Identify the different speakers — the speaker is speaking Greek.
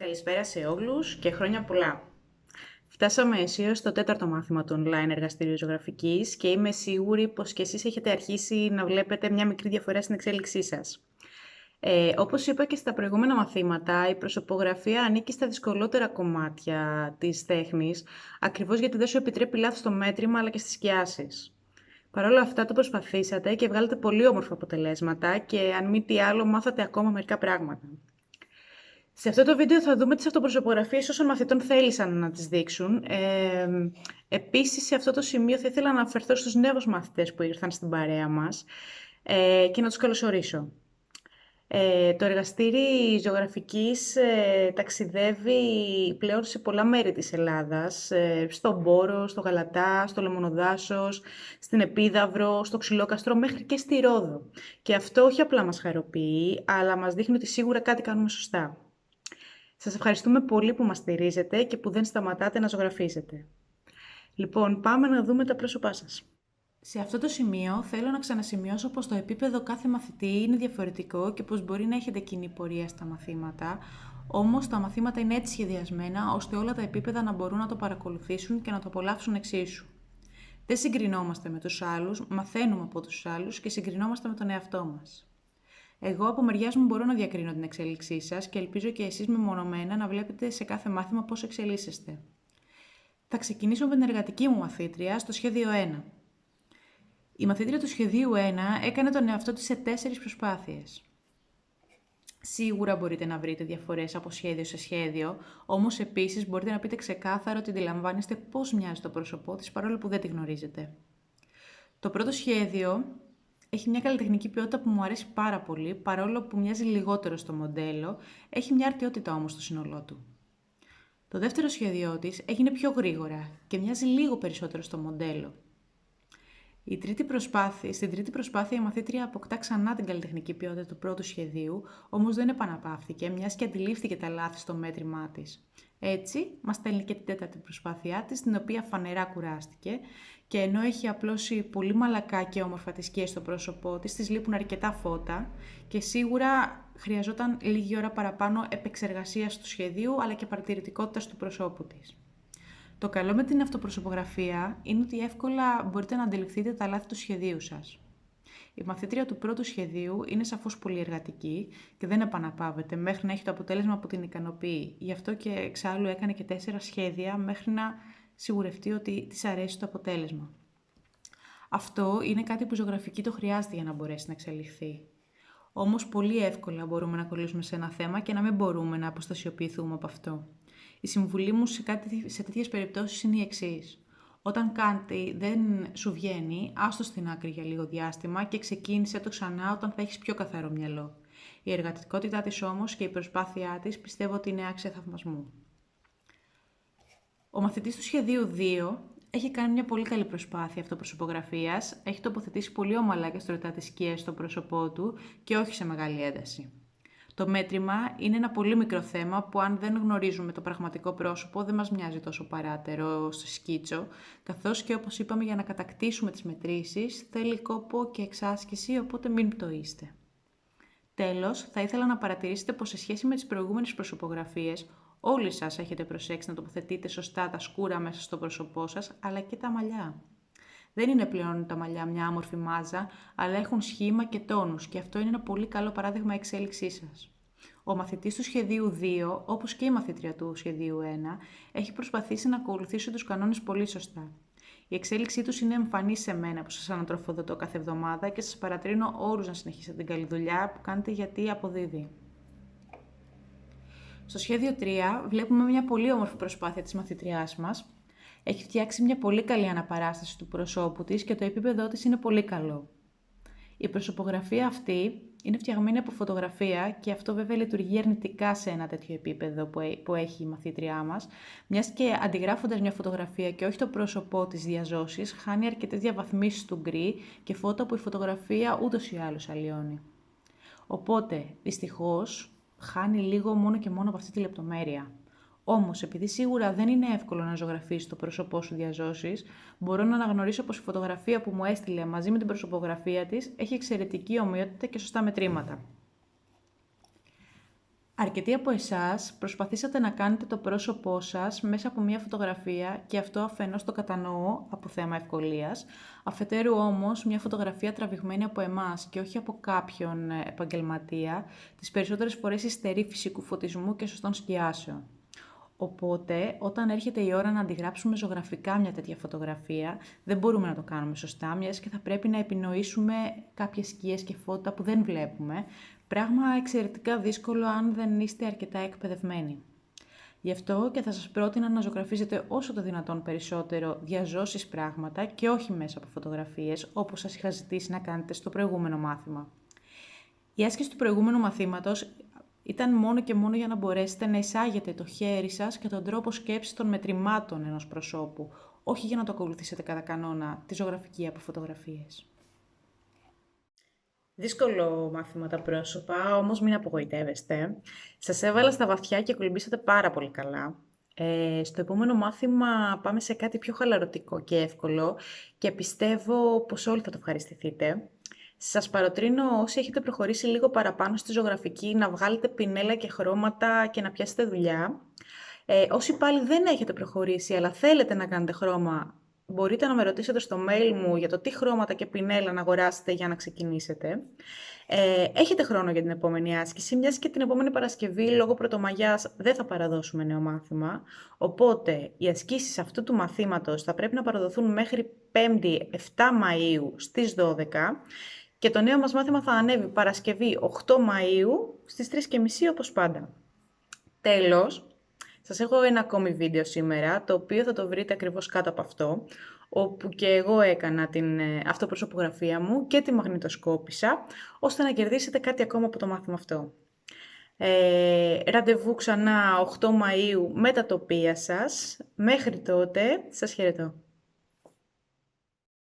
Speaker 1: Καλησπέρα σε όλους και χρόνια πολλά. Φτάσαμε αισίως στο τέταρτο μάθημα του online εργαστηρίου ζωγραφικής και είμαι σίγουρη πως και εσείς έχετε αρχίσει να βλέπετε μια μικρή διαφορά στην εξέλιξή σας. Όπως είπα και στα προηγούμενα μαθήματα, η προσωπογραφία ανήκει στα δυσκολότερα κομμάτια της τέχνης, ακριβώς γιατί δεν σου επιτρέπει λάθος στο μέτρημα αλλά και στις σκιάσεις. Παρ' όλα αυτά το προσπαθήσατε και βγάλετε πολύ όμορφα αποτελέσματα και αν μη τι άλλο μάθατε ακόμα μερικά πράγματα. Σε αυτό το βίντεο θα δούμε τις αυτοπροσωπογραφίες όσων μαθητών θέλησαν να τις δείξουν. Επίσης, σε αυτό το σημείο θα ήθελα να αναφερθώ στους νέους μαθητές που ήρθαν στην παρέα μας και να τους καλωσορίσω. Το εργαστήρι ζωγραφικής ταξιδεύει πλέον σε πολλά μέρη της Ελλάδας, στον Πόρο, στο Γαλατά, στο Λεμονοδάσος, στην Επίδαυρο, στο Ξυλόκαστρο, μέχρι και στη Ρόδο. Και αυτό όχι απλά μας χαροποιεί, αλλά μας δείχνει ότι σίγουρα κάτι κάνουμε σωστά. Σας ευχαριστούμε πολύ που μας στηρίζετε και που δεν σταματάτε να ζωγραφίζετε. Λοιπόν, πάμε να δούμε τα πρόσωπά σας. Σε αυτό το σημείο θέλω να ξανασημειώσω πως το επίπεδο κάθε μαθητή είναι διαφορετικό και πως μπορεί να έχετε κοινή πορεία στα μαθήματα, όμως τα μαθήματα είναι έτσι σχεδιασμένα ώστε όλα τα επίπεδα να μπορούν να το παρακολουθήσουν και να το απολαύσουν εξίσου. Δεν συγκρινόμαστε με τους άλλους, μαθαίνουμε από τους άλλους και συγκρινόμαστε με τον εαυτό μας. Εγώ από μεριάς μου μπορώ να διακρίνω την εξέλιξή σας και ελπίζω και εσείς μεμονωμένα να βλέπετε σε κάθε μάθημα πώς εξελίσσεστε. Θα ξεκινήσω με την εργατική μου μαθήτρια στο σχέδιο 1. Η μαθήτρια του σχεδίου 1 έκανε τον εαυτό της σε 4 προσπάθειες. Σίγουρα μπορείτε να βρείτε διαφορές από σχέδιο σε σχέδιο, όμως επίσης μπορείτε να πείτε ξεκάθαρα ότι αντιλαμβάνεστε πώς μοιάζει το πρόσωπό της παρόλο που δεν τη γνωρίζετε. Το πρώτο σχέδιο έχει μια καλλιτεχνική ποιότητα που μου αρέσει πάρα πολύ, παρόλο που μοιάζει λιγότερο στο μοντέλο, έχει μια αρτιότητα όμως στο σύνολό του. Το δεύτερο σχέδιό της έγινε πιο γρήγορα και μοιάζει λίγο περισσότερο στο μοντέλο. Στην τρίτη προσπάθεια η μαθήτρια αποκτά ξανά την καλλιτεχνική ποιότητα του πρώτου σχεδίου, όμως δεν επαναπαύθηκε, μιας και αντιλήφθηκε τα λάθη στο μέτρημά της. Έτσι, μας στέλνει και την τέταρτη προσπάθειά της, την οποία φανερά κουράστηκε και ενώ έχει απλώσει πολύ μαλακά και όμορφα τις σκιές στο πρόσωπό της, της λείπουν αρκετά φώτα και σίγουρα χρειαζόταν λίγη ώρα παραπάνω επεξεργασίας του σχεδίου αλλά και παρατηρητικότητας του προσώπου της. Το καλό με την αυτοπροσωπογραφία είναι ότι εύκολα μπορείτε να αντιληφθείτε τα λάθη του σχεδίου σας. Η μαθήτρια του πρώτου σχεδίου είναι σαφώς πολύ εργατική και δεν επαναπαύεται μέχρι να έχει το αποτέλεσμα που την ικανοποιεί. Γι' αυτό και εξάλλου έκανε και 4 σχέδια μέχρι να σιγουρευτεί ότι της αρέσει το αποτέλεσμα. Αυτό είναι κάτι που η ζωγραφική το χρειάζεται για να μπορέσει να εξελιχθεί. Όμως πολύ εύκολα μπορούμε να κολλήσουμε σε ένα θέμα και να μην μπορούμε να αποστασιοποιηθούμε από αυτό. Η συμβουλή μου σε τέτοιες περιπτώσεις είναι η εξής. Όταν κάτι δεν σου βγαίνει, άστο στην άκρη για λίγο διάστημα και ξεκίνησε το ξανά όταν θα έχεις πιο καθαρό μυαλό. Η εργατικότητά της όμως και η προσπάθειά της πιστεύω ότι είναι άξια θαυμασμού. Ο μαθητής του σχεδίου 2 έχει κάνει μια πολύ καλή προσπάθεια αυτοπροσωπογραφίας, έχει τοποθετήσει πολύ ομαλά και στρωτά τις σκιές στο πρόσωπό του και όχι σε μεγάλη ένταση. Το μέτρημα είναι ένα πολύ μικρό θέμα που αν δεν γνωρίζουμε το πραγματικό πρόσωπο δεν μας μοιάζει τόσο παράτερο στο σκίτσο, καθώς και όπως είπαμε για να κατακτήσουμε τις μετρήσεις θέλει κόπο και εξάσκηση, οπότε μην πτωείστε. Τέλος, θα ήθελα να παρατηρήσετε πως σε σχέση με τις προηγούμενες προσωπογραφίες, όλοι σας έχετε προσέξει να τοποθετείτε σωστά τα σκούρα μέσα στο πρόσωπό σας, αλλά και τα μαλλιά. Δεν είναι πλέον τα μαλλιά μια άμορφη μάζα, αλλά έχουν σχήμα και τόνους και αυτό είναι ένα πολύ καλό παράδειγμα εξέλιξής σας. Ο μαθητής του σχεδίου 2, όπως και η μαθήτρια του σχεδίου 1, έχει προσπαθήσει να ακολουθήσει τους κανόνες πολύ σωστά. Η εξέλιξή τους είναι εμφανή σε μένα που σας ανατροφοδοτώ κάθε εβδομάδα και σας παρατρύνω όλους να συνεχίσετε την καλή δουλειά που κάνετε γιατί αποδίδει. Στο σχέδιο 3 βλέπουμε μια πολύ όμορφη προσπάθεια της μαθητριάς μας. Έχει φτιάξει μια πολύ καλή αναπαράσταση του προσώπου της και το επίπεδό της είναι πολύ καλό. Η προσωπογραφία αυτή είναι φτιαγμένη από φωτογραφία και αυτό βέβαια λειτουργεί αρνητικά σε ένα τέτοιο επίπεδο που έχει η μαθήτριά μας, μιας και αντιγράφοντας μια φωτογραφία και όχι το πρόσωπό της διαζώσεις, χάνει αρκετές διαβαθμίσεις του γκρι και φώτα που η φωτογραφία ούτως ή άλλως αλλοιώνει. Οπότε, δυστυχώς, χάνει λίγο μόνο και μόνο από αυτή τη λεπτομέρεια. Όμως, επειδή σίγουρα δεν είναι εύκολο να ζωγραφίσεις το πρόσωπό σου διαζώσεις, μπορώ να αναγνωρίσω πως η φωτογραφία που μου έστειλε μαζί με την προσωπογραφία της έχει εξαιρετική ομοιότητα και σωστά μετρήματα. Αρκετοί από εσάς προσπαθήσατε να κάνετε το πρόσωπό σας μέσα από μια φωτογραφία και αυτό αφενός το κατανοώ από θέμα ευκολίας, αφετέρου όμως μια φωτογραφία τραβηγμένη από εμάς και όχι από κάποιον επαγγελματία, τις περισσότερες φορές υστερεί φυσικού φωτισμού και σωστών σκιάσεων. Οπότε, όταν έρχεται η ώρα να αντιγράψουμε ζωγραφικά μια τέτοια φωτογραφία, δεν μπορούμε να το κάνουμε σωστά, μιας και θα πρέπει να επινοήσουμε κάποιες σκιές και φώτα που δεν βλέπουμε, πράγμα εξαιρετικά δύσκολο αν δεν είστε αρκετά εκπαιδευμένοι. Γι' αυτό και θα σας πρότεινα να ζωγραφίζετε όσο το δυνατόν περισσότερο διαζώσεις πράγματα και όχι μέσα από φωτογραφίες, όπως σας είχα ζητήσει να κάνετε στο προηγούμενο μάθημα. Η άσκηση του προηγούμενου μαθήματος ήταν μόνο και μόνο για να μπορέσετε να εισάγετε το χέρι σας και τον τρόπο σκέψης των μετρημάτων ενός προσώπου, όχι για να το ακολουθήσετε κατά κανόνα τη ζωγραφική από φωτογραφίες. Δύσκολο μάθημα τα πρόσωπα, όμως μην απογοητεύεστε. Σας έβαλα στα βαθιά και κολυμπήσατε πάρα πολύ καλά. Στο επόμενο μάθημα πάμε σε κάτι πιο χαλαρωτικό και εύκολο και πιστεύω πως όλοι θα το ευχαριστηθείτε. Σας παροτρύνω όσοι έχετε προχωρήσει λίγο παραπάνω στη ζωγραφική να βγάλετε πινέλα και χρώματα και να πιάσετε δουλειά. Όσοι πάλι δεν έχετε προχωρήσει αλλά θέλετε να κάνετε χρώμα, μπορείτε να με ρωτήσετε στο mail μου για το τι χρώματα και πινέλα να αγοράσετε για να ξεκινήσετε. Έχετε χρόνο για την επόμενη άσκηση, μιας και την επόμενη Παρασκευή λόγω Πρωτομαγιάς δεν θα παραδώσουμε νέο μάθημα. Οπότε οι ασκήσεις αυτού του μαθήματος θα πρέπει να παραδοθούν μέχρι 5η 7 Μαΐου στις 12 και το νέο μας μάθημα θα ανέβει Παρασκευή 8 Μαΐου στις 3:30 όπως πάντα. Τέλος, σας έχω ένα ακόμη βίντεο σήμερα, το οποίο θα το βρείτε ακριβώς κάτω από αυτό, όπου και εγώ έκανα την αυτοπροσωπογραφία μου και τη μαγνητοσκόπησα, ώστε να κερδίσετε κάτι ακόμα από το μάθημα αυτό. Ραντεβού ξανά 8 Μαΐου με τα τοπία σας. Μέχρι τότε, σας χαιρετώ.